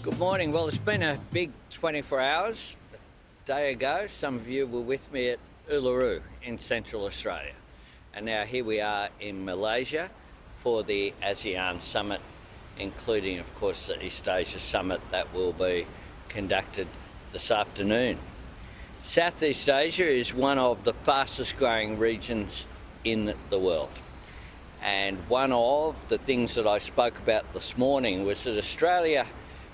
Good morning. Well, it's been a big 24 hours. A day ago, some of you were with me at Uluru in Central Australia. And now here we are in Malaysia for the ASEAN Summit, including, of course, the East Asia Summit that will be conducted this afternoon. Southeast Asia is one of the fastest growing regions in the world. And one of the things that I spoke about this morning was that Australia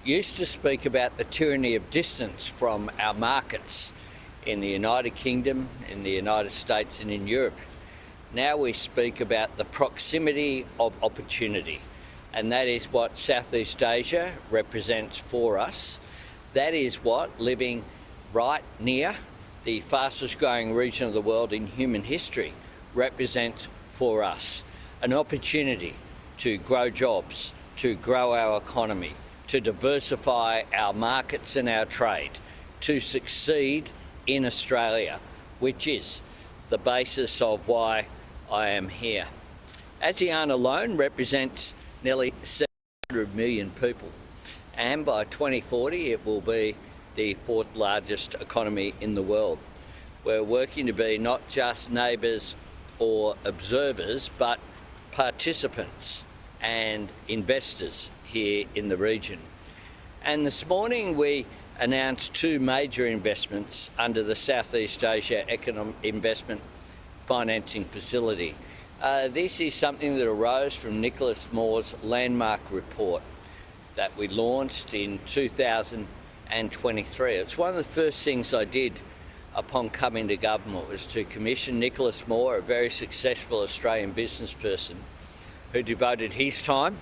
used to speak about the tyranny of distance from our markets in the United Kingdom, in the United States and in Europe. Now we speak about the proximity of opportunity, and that is what Southeast Asia represents for us. That is what living right near the fastest growing region of the world in human history represents for us. An opportunity to grow jobs, to grow our economy, to diversify our markets and our trade, to succeed in Australia, which is the basis of why I am here. ASEAN alone represents nearly 700 million people, and by 2040 it will be the fourth largest economy in the world. We're working to be not just neighbours or observers, but participants and investors here in the region. And this morning we announced two major investments under the Southeast Asia Economic Investment Financing Facility. This is something that arose from Nicholas Moore's landmark report that we launched in 2023. It's one of the first things I did upon coming to government was to commission Nicholas Moore, a very successful Australian business person who devoted his time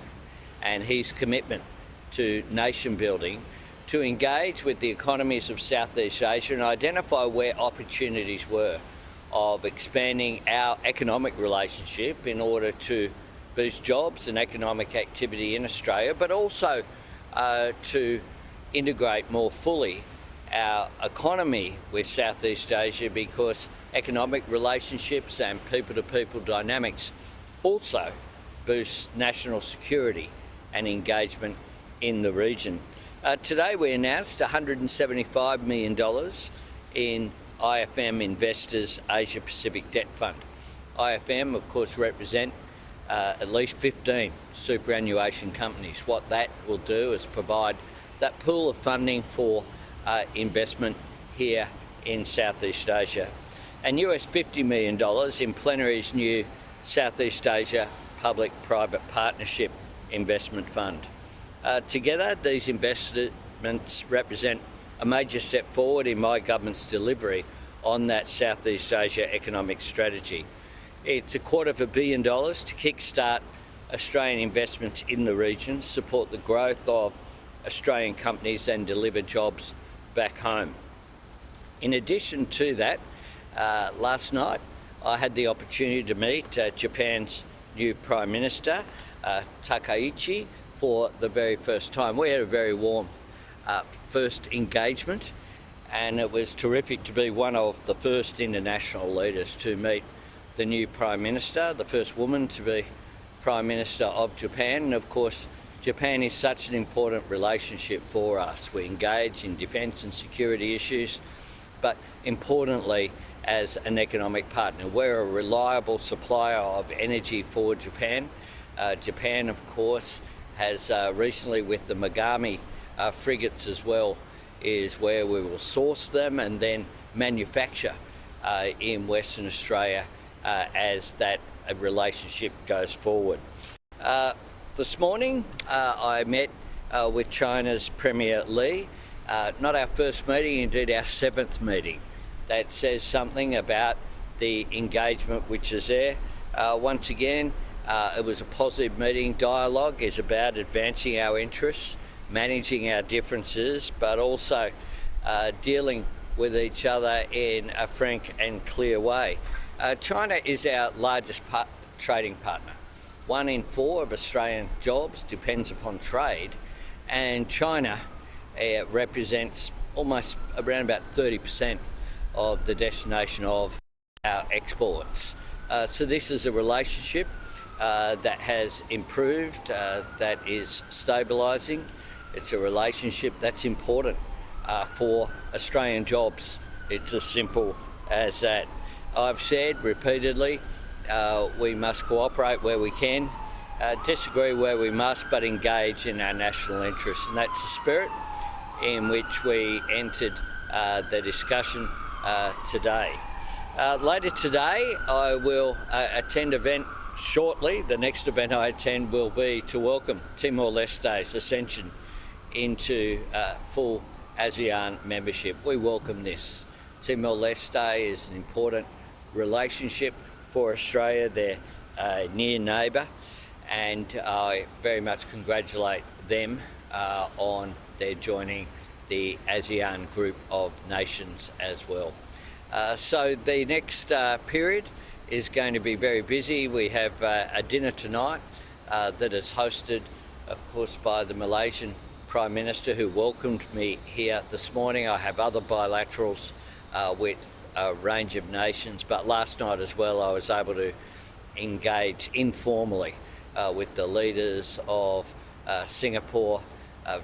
and his commitment to nation building to engage with the economies of Southeast Asia and identify where opportunities were of expanding our economic relationship in order to boost jobs and economic activity in Australia, but also to integrate more fully our economy with Southeast Asia, because economic relationships and people-to-people dynamics also boost national security and engagement in the region. Today we announced $175 million in IFM Investors Asia Pacific Debt Fund. IFM, of course, represent at least 15 superannuation companies. What that will do is provide that pool of funding for investment here in Southeast Asia. And US $50 million in Plenary's new Southeast Asia Public-Private Partnership Investment Fund. Together, these investments represent a major step forward in my government's delivery on that Southeast Asia economic strategy. It's $250 million to kickstart Australian investments in the region, support the growth of Australian companies and deliver jobs back home. In addition to that, last night I had the opportunity to meet Japan's new Prime Minister, Takaichi, for the very first time. We had a very warm first engagement, and it was terrific to be one of the first international leaders to meet the new Prime Minister, the first woman to be Prime Minister of Japan. And of course, Japan is such an important relationship for us. We engage in defence and security issues, but importantly, as an economic partner. We're a reliable supplier of energy for Japan. Japan, of course, has recently, with the Megami frigates as well, is where we will source them and then manufacture in Western Australia as that relationship goes forward. This morning I met with China's Premier Li, not our first meeting, indeed our 7th meeting. That says something about the engagement which is there. Once again, it was a positive meeting. Dialogue is about advancing our interests, managing our differences, but also dealing with each other in a frank and clear way. China is our largest trading partner. 1 in 4 of Australian jobs depends upon trade, and China represents almost around about 30% of the destination of our exports. So this is a relationship that has improved, that is stabilising, It's a relationship that's important for Australian jobs. It's as simple as that. I've said repeatedly, we must cooperate where we can, disagree where we must, but engage in our national interests. And that's the spirit in which we entered the discussion today. Later today, I will attend an event shortly. The next event I attend will be to welcome Timor-Leste's ascension into full ASEAN membership. We welcome this. Timor-Leste is an important relationship for Australia. They're a near neighbour, and I very much congratulate them on their joining the ASEAN group of nations as well. So the next period is going to be very busy. We have a dinner tonight that is hosted, of course, by the Malaysian Prime Minister, who welcomed me here this morning. I have other bilaterals with a range of nations, but last night as well I was able to engage informally with the leaders of Singapore,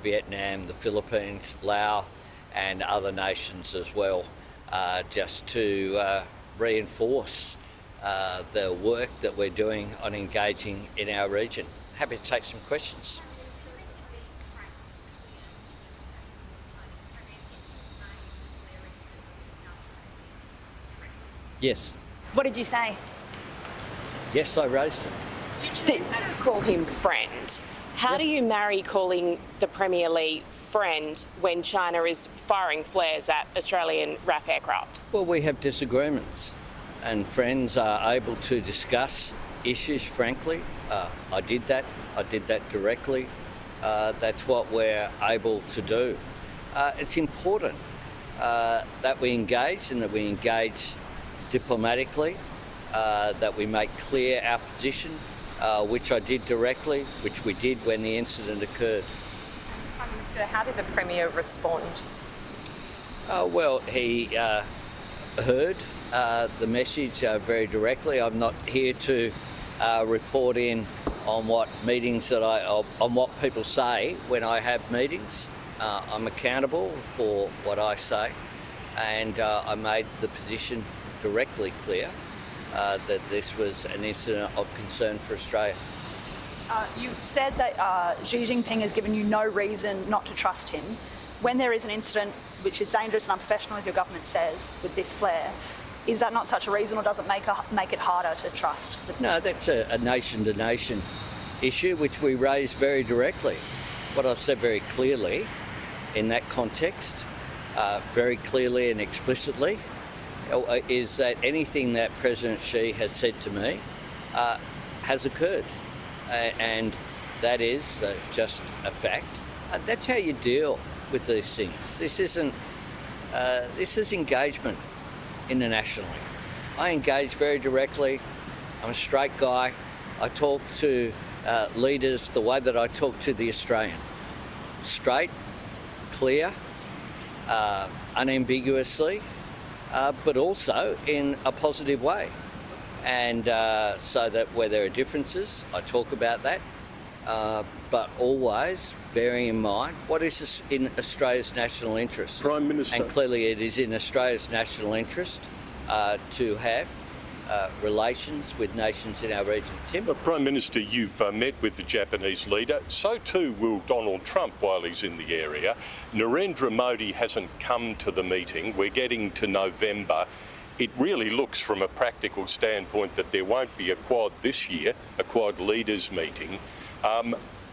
Vietnam, the Philippines, Laos and other nations as well, just to reinforce the work that we're doing on engaging in our region. Happy to take some questions. Yes. What did you say? Yes, I raised it. You choose to call him friend. How do you marry calling the Premier League friend when China is firing flares at Australian RAF aircraft? Well, we have disagreements, and friends are able to discuss issues frankly. I did that directly. That's what we're able to do. It's important that we engage, and that we engage diplomatically, that we make clear our position, which I did directly, which we did when the incident occurred. Prime Minister, how did the Premier respond? Well, he heard the message very directly. I'm not here to report in on what meetings on what people say when I have meetings. I'm accountable for what I say, and I made the position directly clear that this was an incident of concern for Australia. You've said that Xi Jinping has given you no reason not to trust him. When there is an incident which is dangerous and unprofessional, as your government says, with this flare, is that not such a reason, or does it make it harder to trust? No, that's a nation-to-nation issue which we raised very directly. What I've said very clearly in that context, very clearly and explicitly, is that anything that President Xi has said to me has occurred, and that is just a fact. That's how you deal with these things. This is engagement internationally. I engage very directly. I'm a straight guy. I talk to leaders the way that I talk to the Australian. Straight, clear, unambiguously, but also in a positive way. And so that where there are differences, I talk about that, but always bearing in mind what is in Australia's national interest. Prime Minister. And clearly it is in Australia's national interest to have relations with nations in our region. Tim? Prime Minister, you've met with the Japanese leader. So too will Donald Trump while he's in the area. Narendra Modi hasn't come to the meeting. We're getting to November. It really looks from a practical standpoint that there won't be a Quad this year, a Quad leaders meeting.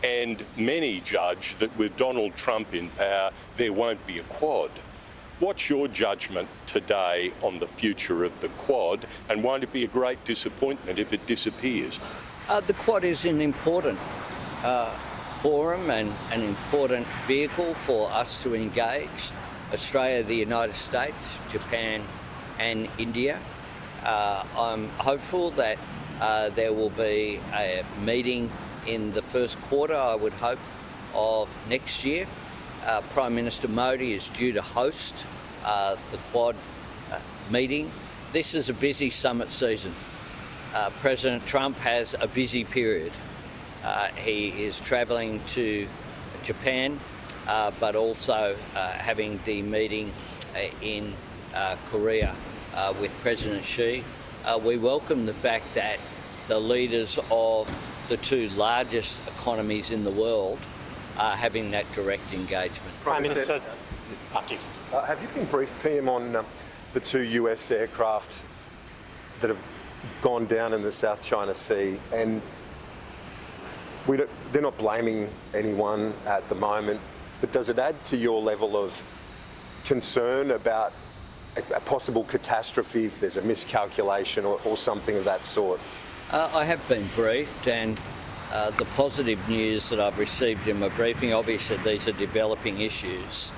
And many judge that with Donald Trump in power, there won't be a Quad. What's your judgment today on the future of the Quad, and won't it be a great disappointment if it disappears? The Quad is an important forum and an important vehicle for us to engage Australia, the United States, Japan and India. I'm hopeful that there will be a meeting in the first quarter, I would hope, of next year. Prime Minister Modi is due to host the Quad meeting. This is a busy summit season. President Trump has a busy period. He is travelling to Japan but also having the meeting in Korea with President Xi. We welcome the fact that the leaders of the two largest economies in the world are having that direct engagement. Prime Minister, after you. Have you been briefed, PM, on the two US aircraft that have gone down in the South China Sea? And they're not blaming anyone at the moment, but does it add to your level of concern about a possible catastrophe if there's a miscalculation or something of that sort? I have been briefed, and the positive news that I've received in my briefing, obviously these are developing issues,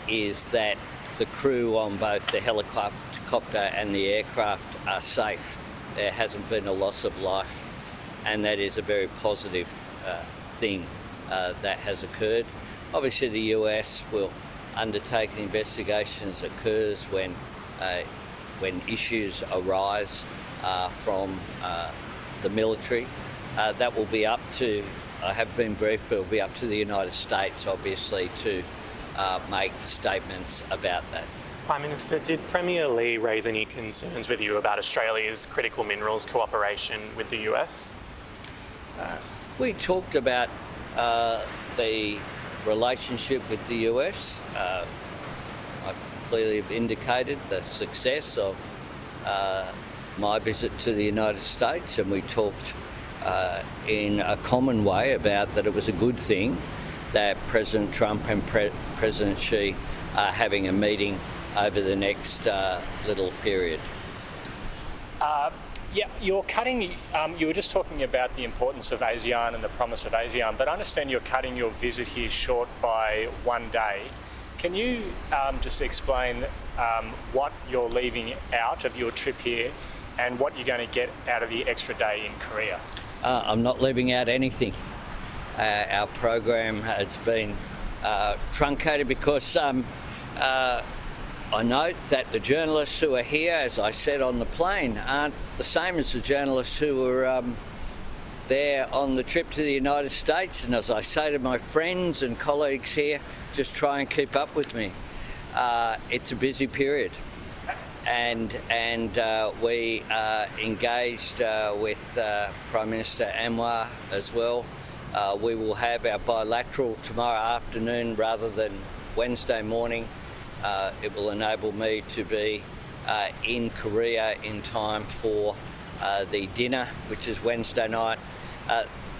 is that the crew on both the helicopter and the aircraft are safe. There hasn't been a loss of life, and that is a very positive thing that has occurred. Obviously the US will undertake an investigation as occurs when issues arise from the military. That will be up to, I have been briefed, but it will be up to the United States, obviously, to make statements about that. Prime Minister, did Premier Lee raise any concerns with you about Australia's critical minerals cooperation with the US? We talked about the relationship with the US. I clearly have indicated the success of my visit to the United States, and we talked in a common way about that it was a good thing that President Trump and President Xi are having a meeting over the next little period. Yeah, you're cutting, you were just talking about the importance of ASEAN and the promise of ASEAN, but I understand you're cutting your visit here short by 1 day. Can you just explain what you're leaving out of your trip here and what you're going to get out of the extra day in Korea? I'm not leaving out anything. Our program has been truncated because I note that the journalists who are here, as I said on the plane, aren't the same as the journalists who were there on the trip to the United States. And as I say to my friends and colleagues here, just try and keep up with me. It's a busy period. And we are engaged with Prime Minister Anwar as well. We will have our bilateral tomorrow afternoon rather than Wednesday morning. It will enable me to be in Korea in time for the dinner, which is Wednesday night.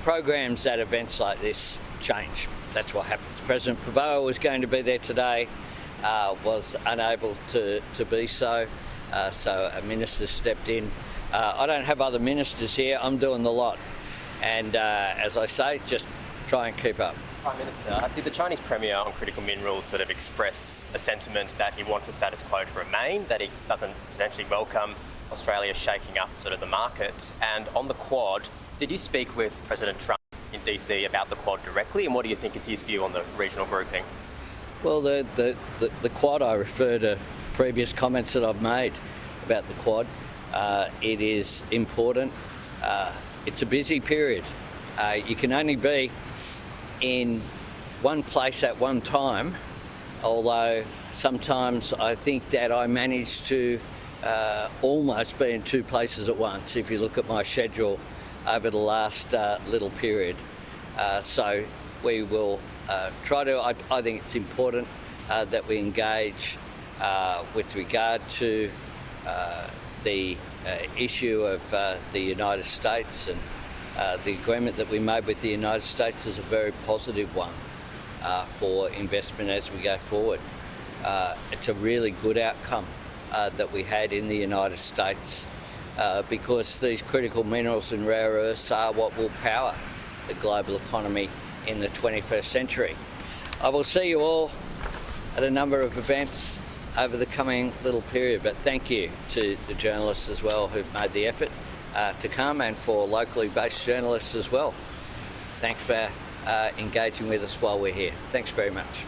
Programs at events like this change. That's what happens. President Prabowo was going to be there today, was unable to be so, so a minister stepped in. I don't have other ministers here. I'm doing the lot. And as I say, just try and keep up. Prime Minister, did the Chinese Premier on critical minerals sort of express a sentiment that he wants the status quo to remain, that he doesn't potentially welcome Australia shaking up sort of the market? And on the Quad, did you speak with President Trump in DC about the Quad directly, and what do you think is his view on the regional grouping? Well, the Quad, I refer to previous comments that I've made about the Quad. It is important. It's a busy period. You can only be in one place at one time, although sometimes I think that I manage to almost be in two places at once if you look at my schedule over the last little period. So we will try to, I think it's important that we engage with regard to the issue of the United States, and the agreement that we made with the United States is a very positive one for investment as we go forward. It's a really good outcome that we had in the United States because these critical minerals and rare earths are what will power the global economy in the 21st century. I will see you all at a number of events over the coming little period, but thank you to the journalists as well who've made the effort to come, and for locally based journalists as well. Thanks for engaging with us while we're here. Thanks very much.